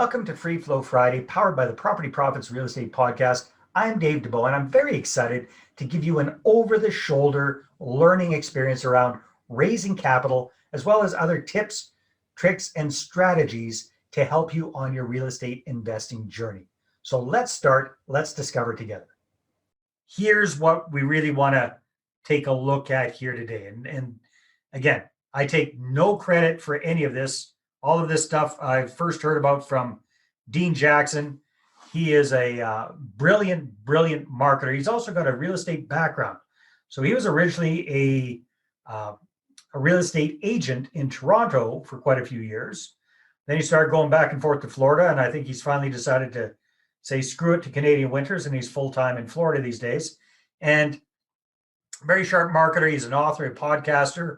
Welcome to Free Flow Friday, powered by the Property Profits Real Estate Podcast. I'm Dave Dubeau, and I'm very excited to give you an over-the-shoulder learning experience around raising capital, as well as other tips, tricks, and strategies to help you on your real estate investing journey. So let's start. Let's discover together. Here's what we really want to take a look at here today. And again, I take no credit for any of this. All of this stuff I first heard about from Dean Jackson. He is a brilliant marketer. He's also got a real estate background. So he was originally a real estate agent in Toronto for quite a few years. Then he started going back and forth to Florida, and I think he's finally decided to say screw it to Canadian winters, and he's full-time in Florida these days. And very sharp marketer. He's an author, a podcaster.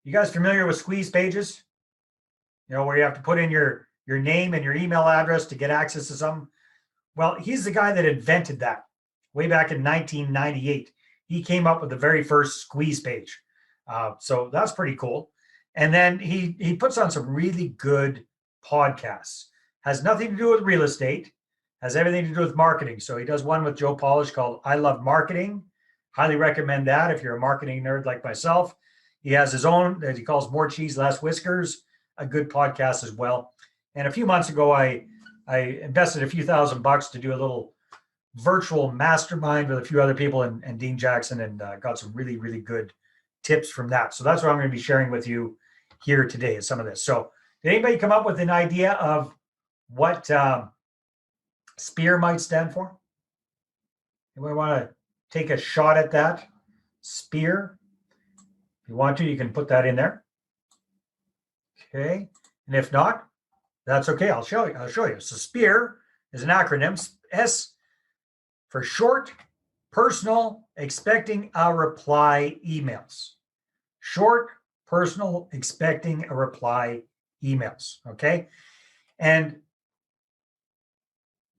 You guys familiar with squeeze pages? You know, where you have to put in your name and your email address to get access to something. Well, he's the guy that invented that way back in 1998. He came up with the very first squeeze page. So that's pretty cool. And then he puts on some really good podcasts. Has nothing to do with real estate, has everything to do with marketing. So he does one with Joe Polish called I Love Marketing. Highly recommend that if you're a marketing nerd like myself. He has his own that he calls More Cheese, Less Whiskers, a good podcast as well. And a few months ago, I invested a few $1,000s to do a little virtual mastermind with a few other people and Dean Jackson, and got some really good tips from that. So that's what I'm going to be sharing with you here today is some of this. So did anybody come up with an idea of what SPEAR might stand for? Anybody want to take a shot at that? SPEAR. If you want to, you can put that in there. Okay, and if not, that's okay. I'll show you. So SPEAR is an acronym. S for short, personal, expecting a reply emails. Short, personal, expecting a reply emails. Okay, and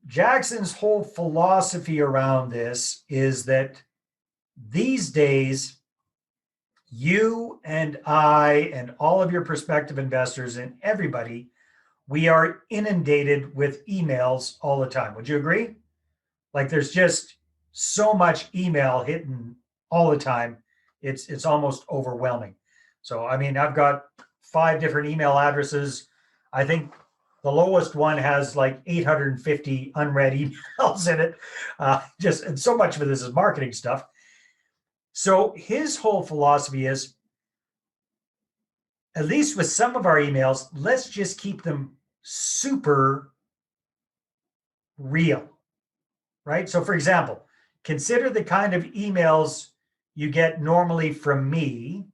Jackson's whole philosophy around this is that these days, you and I and all of your prospective investors and everybody, we are inundated with emails all the time. Would you agree? Like there's just so much email hitting all the time. It's almost overwhelming. So, I mean, I've got 5 different email addresses. I think the lowest one has like 850 unread emails in it. And so much of this is marketing stuff. So his whole philosophy is, at least with some of our emails, let's just keep them super real, right? So for example, consider the kind of emails you get normally from me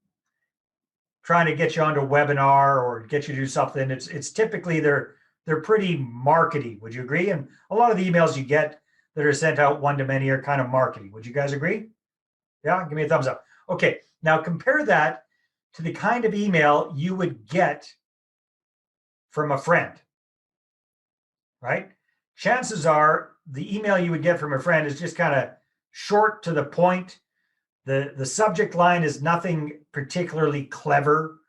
trying to get you onto a webinar or get you to do something. It's typically they're pretty markety. Would you agree? And a lot of the emails you get that are sent out one-to-many are kind of markety. Would you guys agree? Yeah, give me a thumbs up. Okay, now compare that to the kind of email you would get from a friend, right? Chances are the email you would get from a friend is just kind of short to the point. The subject line is nothing particularly clever.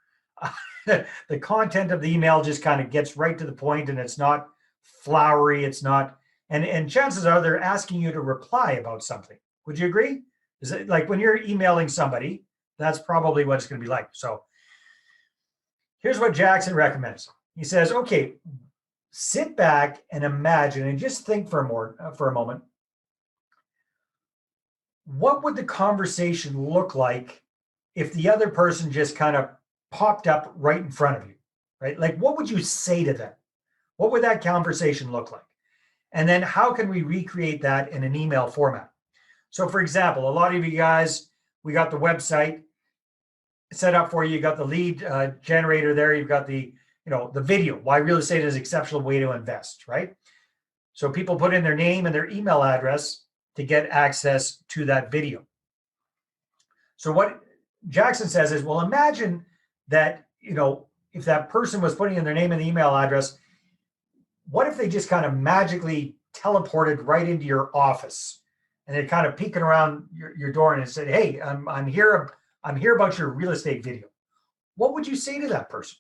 The content of the email just kind of gets right to the point, and it's not flowery. It's not, and chances are they're asking you to reply about something. Would you agree? Is it like when you're emailing somebody, that's probably what it's going to be like. So here's what Jackson recommends. He says, okay, sit back and imagine and just think for a moment. What would the conversation look like if the other person just kind of popped up right in front of you, right? Like, what would you say to them? What would that conversation look like? And then how can we recreate that in an email format? So for example, a lot of you guys, we got the website set up for you. You got the lead generator there. You've got the video, why real estate is an exceptional way to invest, right? So people put in their name and their email address to get access to that video. So what Jackson says is, well, imagine that, if that person was putting in their name and the email address, what if they just kind of magically teleported right into your office? And they're kind of peeking around your door and it said, hey, I'm here about your real estate video. What would you say to that person?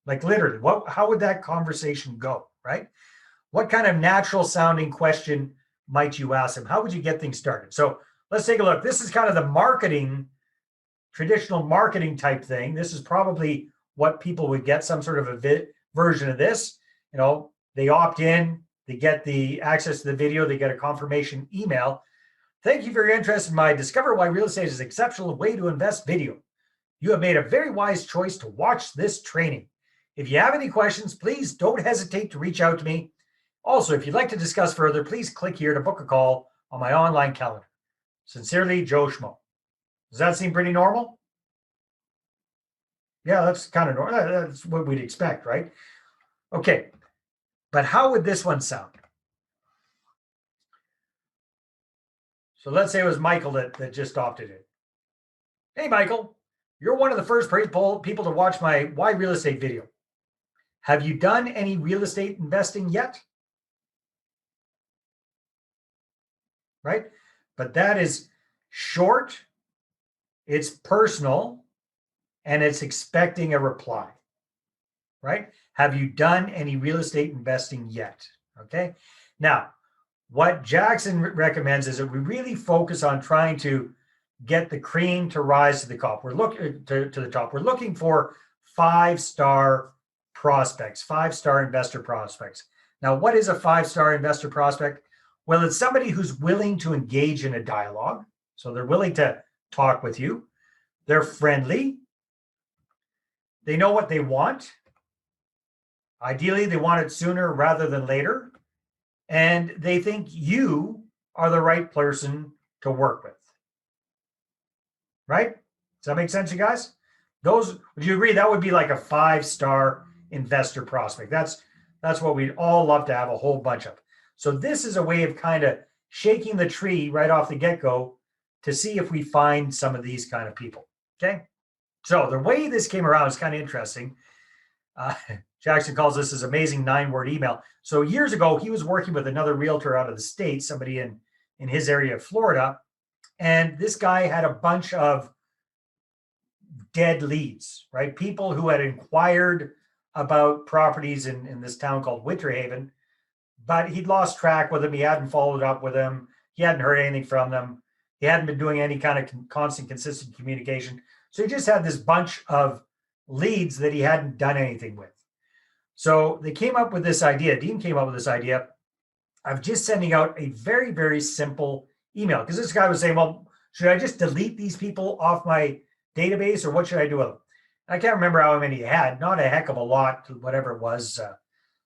Like literally, how would that conversation go, right? What kind of natural sounding question might you ask them? How would you get things started? So let's take a look. This is kind of the traditional marketing type thing. This is probably what people would get, some sort of a version of this. They opt in, they get the access to the video, they get a confirmation email. Thank you for your interest in my Discover Why Real Estate is an Exceptional Way to Invest video. You have made a very wise choice to watch this training. If you have any questions, please don't hesitate to reach out to me. Also, if you'd like to discuss further, please click here to book a call on my online calendar. Sincerely, Joe Schmo. Does that seem pretty normal? Yeah, that's kind of normal. That's what we'd expect, right? Okay, but how would this one sound? So let's say it was Michael that just opted in. Hey, Michael, you're one of the first people to watch my Why Real Estate video. Have you done any real estate investing yet? Right? But that is short, it's personal, and it's expecting a reply. Right? Have you done any real estate investing yet? Okay. Now, what Jackson recommends is that we really focus on trying to get the cream to rise to the top. We're looking to the top. We're looking for 5-star prospects, 5-star investor prospects. Now, what is a 5-star investor prospect? Well, it's somebody who's willing to engage in a dialogue. So they're willing to talk with you. They're friendly. They know what they want. Ideally, they want it sooner rather than later. And they think you are the right person to work with. Right? Does that make sense, you guys? Would you agree that would be like a 5-star investor prospect? That's what we'd all love to have a whole bunch of. So this is a way of kind of shaking the tree right off the get-go to see if we find some of these kind of people. Okay? So the way this came around is kind of interesting. Jackson calls this his amazing 9-word email. So years ago, he was working with another realtor out of the States, somebody in his area of Florida. And this guy had a bunch of dead leads, right? People who had inquired about properties in this town called Winter Haven, but he'd lost track with them. He hadn't followed up with them. He hadn't heard anything from them. He hadn't been doing any kind of constant, consistent communication. So he just had this bunch of leads that he hadn't done anything with. So they came up with this idea. Dean came up with this idea of just sending out a very, very simple email. Because this guy was saying, well, should I just delete these people off my database or what should I do with them? I can't remember how many he had, not a heck of a lot, whatever it was,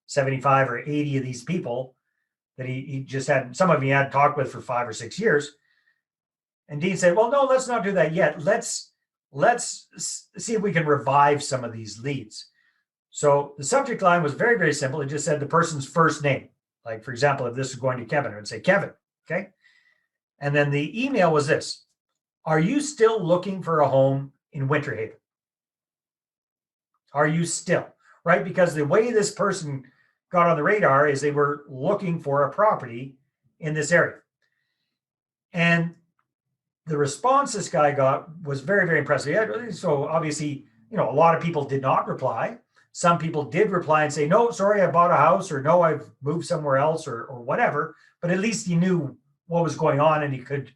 75 or 80 of these people that he just had. Some of them he had talked with for 5 or 6 years. And Dean said, well, no, let's not do that yet. Let's see if we can revive some of these leads. So the subject line was very, very simple. It just said the person's first name. Like, for example, if this is going to Kevin, it would say Kevin. Okay. And then the email was this: are you still looking for a home in Winter Haven? Are you still? Right? Because the way this person got on the radar is they were looking for a property in this area. And the response this guy got was very, very impressive. So obviously, a lot of people did not reply. Some people did reply and say, no, sorry, I bought a house, or no, I've moved somewhere else, or whatever. But at least he knew what was going on and he could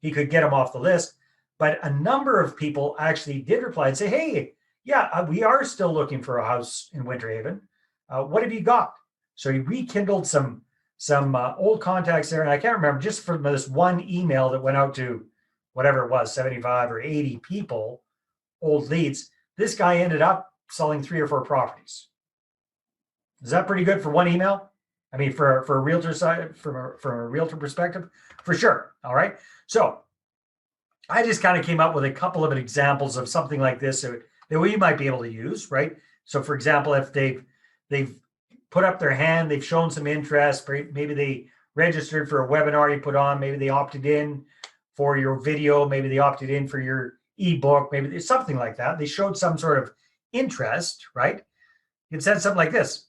get him off the list. But a number of people actually did reply and say, hey, yeah, we are still looking for a house in Winter Haven. What have you got? So he rekindled some old contacts there. And I can't remember, just from this one email that went out to whatever it was, 75 or 80 people, old leads, this guy ended up selling 3 or 4 properties. Is that pretty good for one email? I mean, for a realtor side, from a realtor perspective, for sure. All right. So I just kind of came up with a couple of examples of something like this that we might be able to use, right? So for example, if they've put up their hand, they've shown some interest, maybe they registered for a webinar you put on, maybe they opted in for your video, maybe they opted in for your ebook, maybe it's something like that. They showed some sort of interest, right? You can send something like this: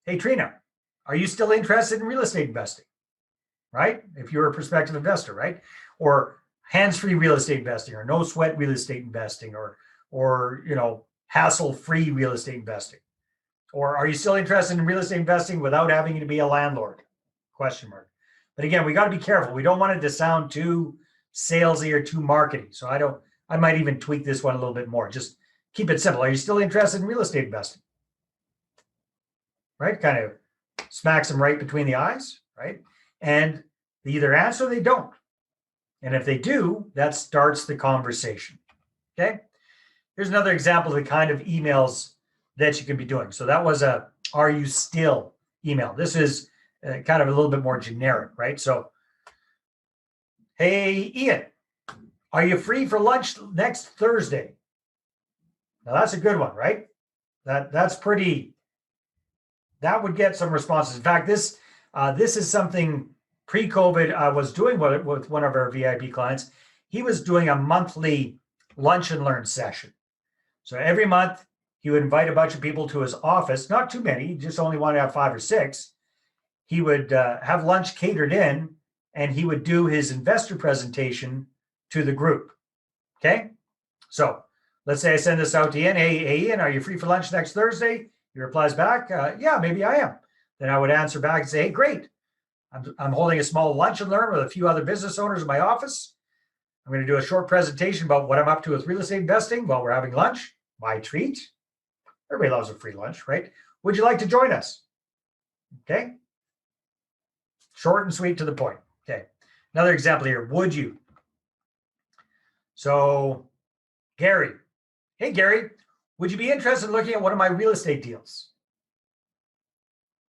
hey, Trina, are you still interested in real estate investing? Right? If you're a prospective investor, right? Or hands-free real estate investing, or no sweat real estate investing, or hassle-free real estate investing? Or are you still interested in real estate investing without having to be a landlord? Question mark. But again, we got to be careful. We don't want it to sound too salesy or too marketing. So I might even tweak this one a little bit more. Just keep it simple. Are you still interested in real estate investing? Right? Kind of smacks them right between the eyes, right? And they either answer or they don't. And if they do, that starts the conversation. Okay. Here's another example of the kind of emails that you can be doing. So that was a "Are you still?" email. This is kind of a little bit more generic, right? So, hey, Ian, are you free for lunch next Thursday? Now that's a good one, right? That's pretty. That would get some responses. In fact, this is something pre-COVID I was doing with one of our VIP clients. He was doing a monthly lunch and learn session. So every month he would invite a bunch of people to his office, not too many, he just only wanted to have 5 or 6. He would have lunch catered in, and he would do his investor presentation to the group. Okay. So let's say I send this out to Ian. Hey, Ian, are you free for lunch next Thursday? He replies back, yeah, maybe I am. Then I would answer back and say, hey, great. I'm holding a small lunch and learn with a few other business owners in my office. I'm going to do a short presentation about what I'm up to with real estate investing while we're having lunch. My treat. Everybody loves a free lunch, right? Would you like to join us? Okay. Short and sweet to the point. Okay. Another example here. Would you? So, Gary. Hey, Gary, would you be interested in looking at one of my real estate deals?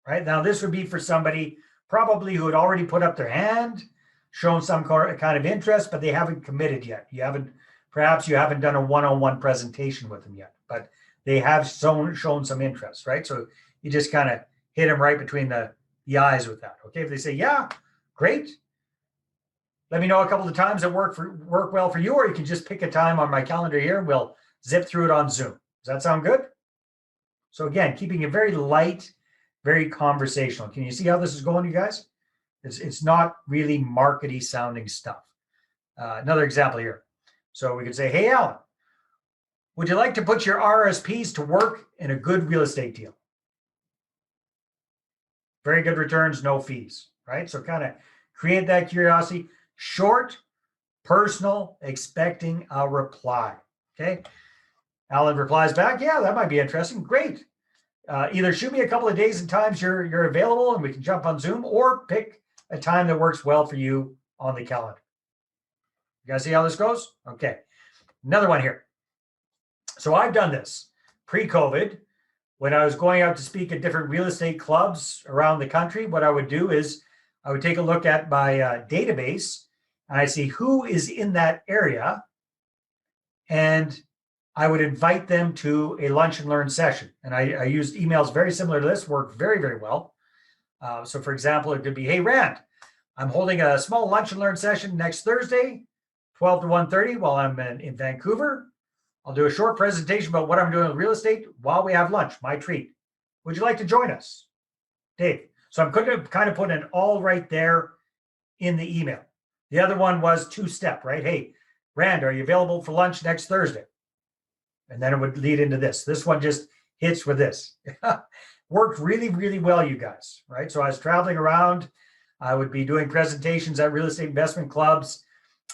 Right. Now, this would be for somebody probably who had already put up their hand, shown some kind of interest, but they haven't committed yet. Perhaps you haven't done a one-on-one presentation with them yet, but they have shown some interest, right? So you just kind of hit them right between the eyes with that. Okay, if they say, yeah, great. Let me know a couple of times that work well for you, or you can just pick a time on my calendar here and we'll zip through it on Zoom. Does that sound good? So again, keeping it very light, very conversational. Can you see how this is going, you guys? It's not really markety sounding stuff. Another example here. So we could say, hey, Alan, would you like to put your RSPs to work in a good real estate deal? Very good returns, no fees, right? So kind of create that curiosity. Short, personal, expecting a reply. Okay. Alan replies back, yeah, that might be interesting. Great. Either shoot me a couple of days and times you're available and we can jump on Zoom, or pick a time that works well for you on the calendar. You guys see how this goes? Okay. Another one here. So I've done this pre-COVID. When I was going out to speak at different real estate clubs around the country, what I would do is I would take a look at my database and I see who is in that area, and I would invite them to a lunch and learn session. And I used emails very similar to this, worked very, very well. So for example, it could be, hey, Rand, I'm holding a small lunch and learn session next Thursday, 12 to 1:30 while I'm in Vancouver. I'll do a short presentation about what I'm doing with real estate while we have lunch. My treat. Would you like to join us? Dave. So I'm going to kind of put it all right there in the email. The other one was 2-step, right? Hey, Rand, are you available for lunch next Thursday? And then it would lead into this. This one just hits with this. Worked really, really well, you guys, right? So I was traveling around. I would be doing presentations at real estate investment clubs.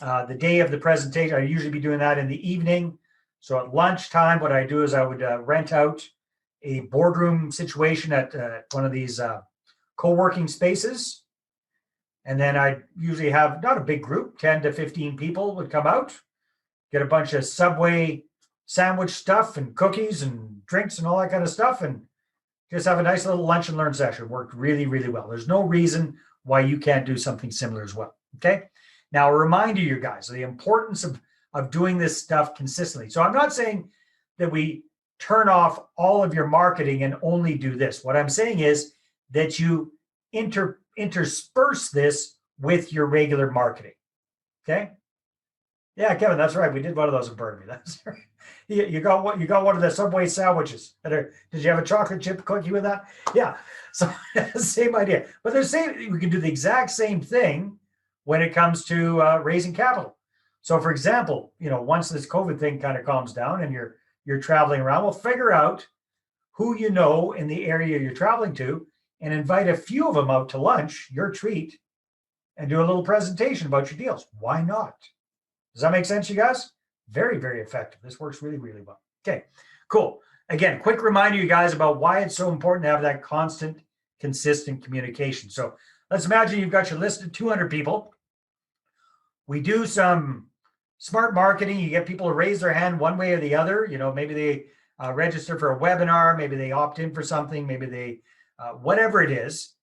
The day of the presentation, I usually be doing that in the evening. So at lunchtime, what I do is I would rent out a boardroom situation at one of these co-working spaces. And then I usually have not a big group, 10 to 15 people would come out, get a bunch of Subway sandwich stuff and cookies and drinks and all that kind of stuff, and just have a nice little lunch and learn session. Worked really, really well. There's no reason why you can't do something similar as well. Okay. Now, a reminder, you guys, of the importance of doing this stuff consistently. So I'm not saying that we turn off all of your marketing and only do this. What I'm saying is that you intersperse this with your regular marketing. Okay. Yeah, Kevin, that's right. We did one of those in Burnaby. That's right. You got one of the Subway sandwiches. Did you have a chocolate chip cookie with that? Yeah. So same idea. But we can do the exact same thing when it comes to raising capital. So for example, once this COVID thing kind of calms down and you're you're traveling around. Well, figure out who you know in the area you're traveling to and invite a few of them out to lunch, your treat, and do a little presentation about your deals. Why not? Does that make sense, you guys? Very, very effective. This works really, really well. Okay, cool. Again, quick reminder, you guys, about why it's so important to have that constant, consistent communication. So let's imagine you've got your list of 200 people. We do some smart marketing. You get people to raise their hand one way or the other. Maybe they register for a webinar, maybe they opt in for something, maybe they, whatever it is,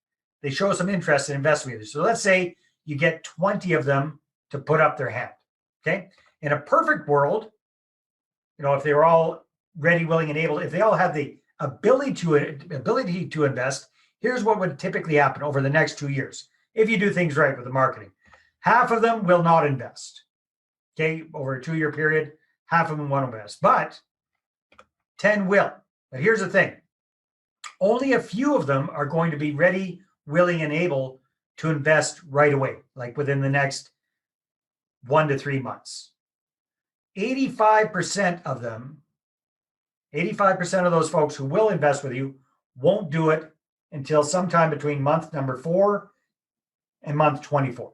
they show some interest in investing with you. So let's say you get 20 of them to put up their hand. Okay. In a perfect world, if they were all ready, willing, and able, if they all had the ability to invest, here's what would typically happen over the next 2 years. If you do things right with the marketing, half of them will not invest. Okay. Over a 2-year period, half of them won't invest, but 10 will. But here's the thing. Only a few of them are going to be ready, willing, and able to invest right away, like within the next 1 to 3 months. 85% of them, 85% of those folks who will invest with you won't do it until sometime between month number 4 and month 24.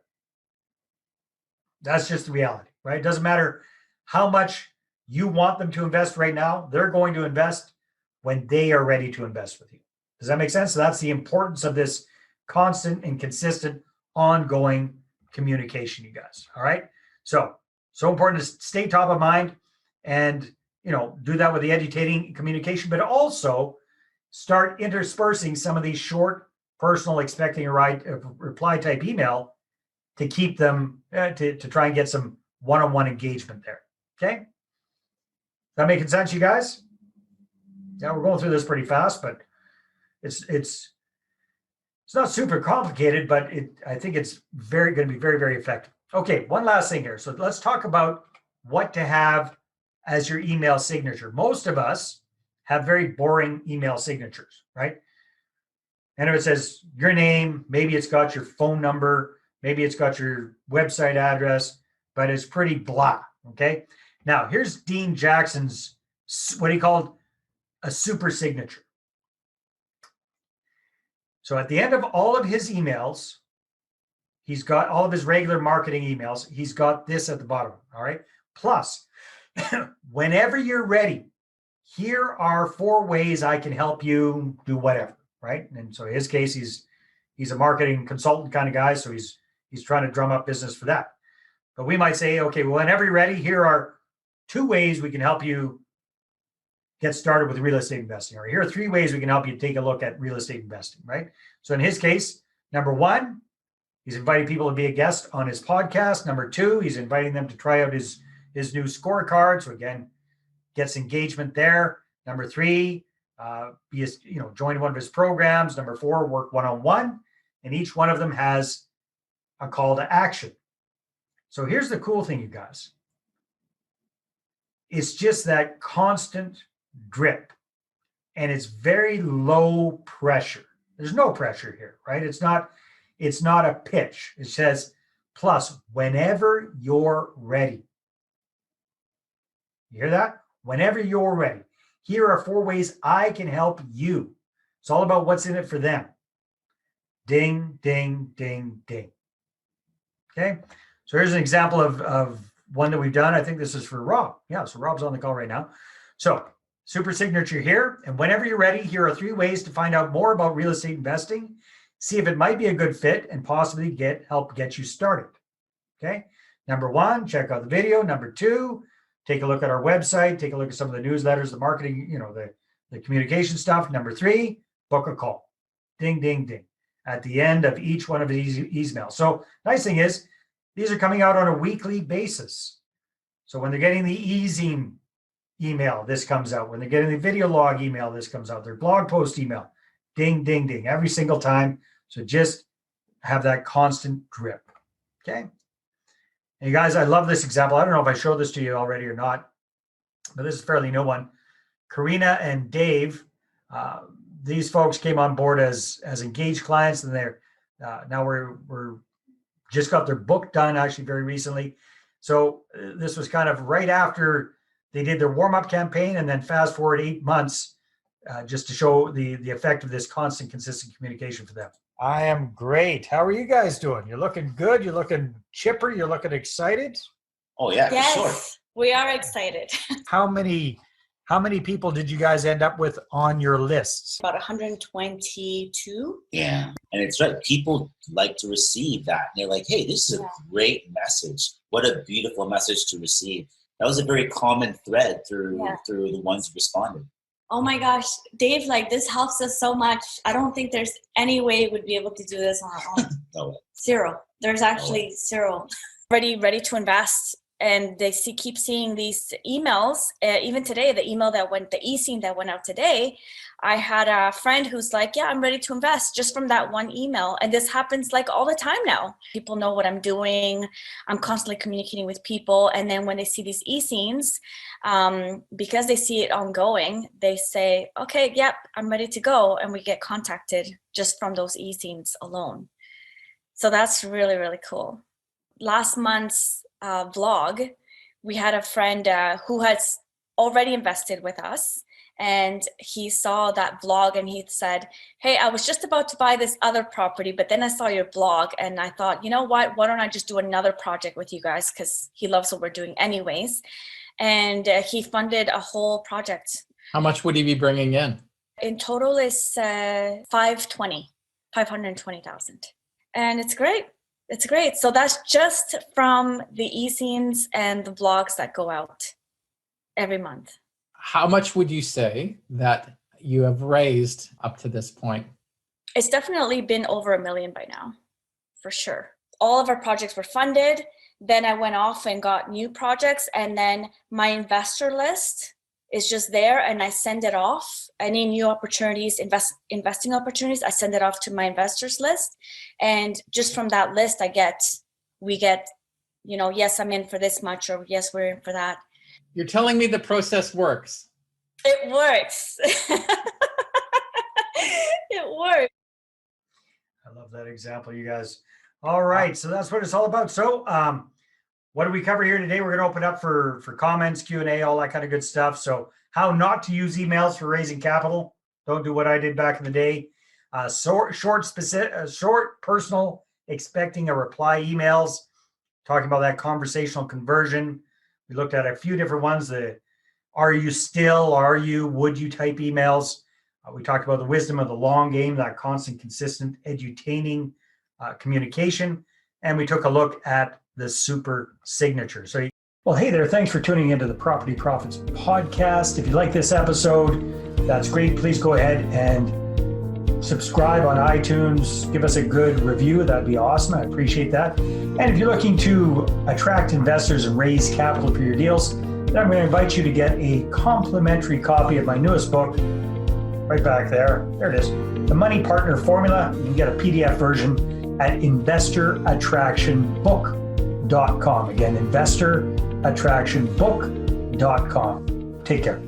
That's just the reality, right? It doesn't matter how much you want them to invest right now. They're going to invest when they are ready to invest with you. Does that make sense? So that's the importance of this constant and consistent ongoing communication, you guys. All right. So important to stay top of mind and, do that with the edutating communication, but also start interspersing some of these short, personal, expecting a reply type email to keep them, to try and get some one-on-one engagement there. Okay. That making sense, you guys? Yeah, we're going through this pretty fast, but it's not super complicated, but I think it's going to be very, very effective. Okay, one last thing here. So let's talk about what to have as your email signature. Most of us have very boring email signatures, right? And if it says your name, maybe it's got your phone number, maybe it's got your website address, but it's pretty blah, okay? Now, here's Dean Jackson's, what he called a super signature. So at the end of all of his emails, he's got all of his regular marketing emails. He's got this at the bottom, all right? Plus, whenever you're ready, here are 4 ways I can help you do whatever, right? And so in his case, he's a marketing consultant kind of guy, so he's trying to drum up business for that. But we might say, okay, well, whenever you're ready, here are 2 ways we can help you get started with real estate investing, or here are 3 ways we can help you take a look at real estate investing, right? So in his case, number 1, he's inviting people to be a guest on his podcast. Number 2, he's inviting them to try out his new scorecard. So again, gets engagement there. Number 3, join one of his programs. Number 4, work one-on-one. And each one of them has a call to action. So here's the cool thing, you guys. It's just that constant drip, and it's very low pressure. There's no pressure here, right? It's not a pitch. It says, plus, whenever you're ready. You hear that? Whenever you're ready. Here are 4 ways I can help you. It's all about what's in it for them. Ding, ding, ding, ding. Okay. So here's an example of one that we've done. I think this is for Rob. Yeah. So Rob's on the call right now. So super signature here. And whenever you're ready, here are 3 ways to find out more about real estate investing. See if it might be a good fit and possibly help get you started. Okay. Number 1, check out the video. Number 2, take a look at our website. Take a look at some of the newsletters, the marketing, the communication stuff. Number 3, book a call. Ding, ding, ding. At the end of each one of these emails. So nice thing is, these are coming out on a weekly basis. So when they're getting the e-zine email, this comes out. When they're getting the video log email, this comes out. Their blog post email, ding, ding, ding, every single time. So just have that constant drip. Okay. And you guys, I love this example. I don't know if I showed this to you already or not, but this is a fairly new one. Karina and Dave, these folks came on board as engaged clients, and they're now we're just got their book done actually very recently. So this was kind of right after They did their warm-up campaign and then fast forward 8 months just to show the effect of this constant, consistent communication for them. I am great. How are you guys doing? You're looking good. You're looking chipper. You're looking excited. Oh yeah, yes, for sure. We are excited. How many people did you guys end up with on your lists? About 122. Yeah, and it's right. People like to receive that. And they're like, hey, this is a great message. What a beautiful message to receive. That was a very common thread through the ones who responded. Oh my gosh, Dave, like this helps us so much. I don't think there's any way we'd be able to do this on our own. No way. Zero. There's actually zero. Ready to invest. And they keep seeing these emails. Even today, the e-scene that went out today, I had a friend who's like, yeah, I'm ready to invest just from that one email. And this happens like all the time now. People know what I'm doing. I'm constantly communicating with people. And then when they see these e-scenes, because they see it ongoing, they say, okay, yep, I'm ready to go. And we get contacted just from those e-scenes alone. So that's really, really cool. Last month's vlog, we had a friend who has already invested with us, and he saw that vlog and he said, hey, I was just about to buy this other property, but then I saw your blog and I thought, you know what, why don't I just do another project with you guys, because he loves what we're doing anyways. And he funded a whole project. How much would he be bringing in total is 520,000, and it's great. It's great. So that's just from the e-scenes and the vlogs that go out every month. How much would you say that you have raised up to this point? It's definitely been over $1 million by now, for sure. All of our projects were funded. Then I went off and got new projects, and then my investor list is just there, and I send it off. Any new opportunities, investing opportunities, I send it off to my investors list. And just from that list, we get, yes, I'm in for this much, or yes, we're in for that. You're telling me the process works. It works. It works. I love that example, you guys. All right, so that's what it's all about. So what do we cover here today? We're going to open up for comments, Q&A, all that kind of good stuff. So how not to use emails for raising capital. Don't do what I did back in the day. Short, personal, expecting a reply emails. Talking about that conversational conversion. We looked at a few different ones. The are you still, are you, would you type emails. We talked about the wisdom of the long game, that constant, consistent, edutaining communication. And we took a look at the super signature. So, well, hey there. Thanks for tuning into the Property Profits podcast. If you like this episode, that's great. Please go ahead and subscribe on iTunes. Give us a good review. That'd be awesome. I appreciate that. And if you're looking to attract investors and raise capital for your deals, then I'm going to invite you to get a complimentary copy of my newest book, right back there. There it is. The Money Partner Formula. You can get a PDF version at investorattractionbook.com. Again, investorattractionbook.com. Take care.